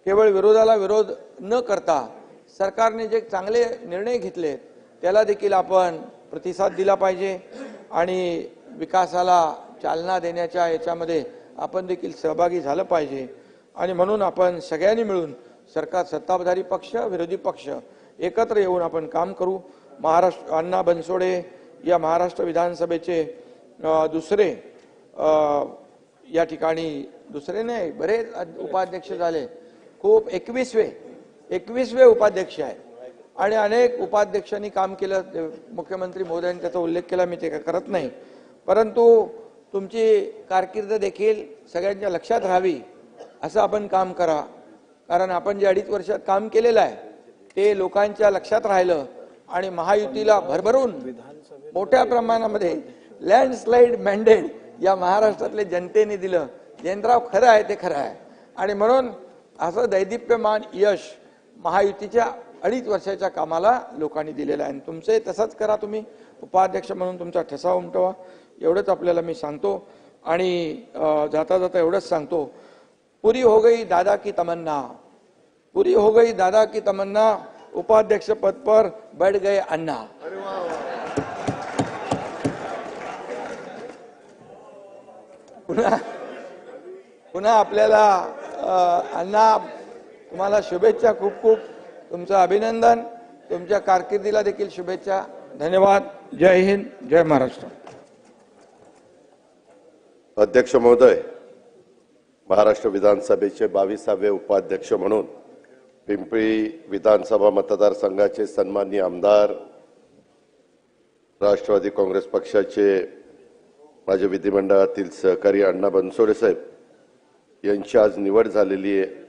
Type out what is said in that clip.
केवळ विरोधाला विरोध न करता सरकारने जे चांगले निर्णय घेतले त्याला देखील आपण प्रतिसाद दिला पाहिजे आणि विकासाला चालना देण्याच्या याच्यामध्ये आपण देखील सहभागी झालं पाहिजे। आणि म्हणून आपण सगळ्यांनी मिळून सरकार, सत्ताधारी पक्ष, विरोधी पक्ष एकत्र येऊन आपण काम करू। महाराष्ट्र अण्णा बनसोडे या महाराष्ट्र विधानसभेचे दुसरे या ठिकाणी दुसरे नाही बरेच उपाध्यक्ष झाले, खूप 21वे उपाध्यक्ष आहे आणि अनेक उपाध्यक्षांनी काम केलं। मुख्यमंत्री महोदयांनी त्याचा उल्लेख केला, मी ते करत नाही, परंतु तुमची कारकीर्द देखील सगळ्यांच्या लक्षात राहावी असं आपण काम करा। कारण आपण जे 2.5 वर्षात काम केलेलं आहे ते लोकांच्या लक्षात राहिलं आणि महायुतीला भरभरून मोठ्या प्रमाणामध्ये लँडस्लाइड मॅन्डेट या महाराष्ट्रातले जनतेने दिलं। जयंतराव खरं आहे, ते खरं आहे आणि म्हणून असं दैदिप्यमान यश महायुतीच्या 2.5 वर्षाच्या कामाला लोकांनी दिलेलं आहे। तुमचे तसंच करा, तुम्ही उपाध्यक्ष म्हणून तुमचा ठसा उमटवा, एवढंच आपल्याला मी सांगतो। आणि जाता जाता एवढंच सांगतो, पूरी हो गई दादा की तमन्ना, पूरी हो गई दादा की तमन्ना, उपाध्यक्ष पद पर बैठ गए अन्ना। पुन्हा आपल्याला अण्णा, तुम्हाला शुभेच्छा, खूप खूप तुमचं अभिनंदन, तुमच्या कारकिर्दीला देखील शुभेच्छा। धन्यवाद। जय हिंद, जय महाराष्ट्र। अध्यक्ष महोदय, महाराष्ट्र विधानसभेचे 22वे उपाध्यक्ष म्हणून पिंपरी विधानसभा मतदारसंघाचे सन्माननीय आमदार, राष्ट्रवादी काँग्रेस पक्षाचे माझे विधिमंडळातील सहकारी अण्णा बनसोडे साहेब यांची आज निवड झालेली आहे।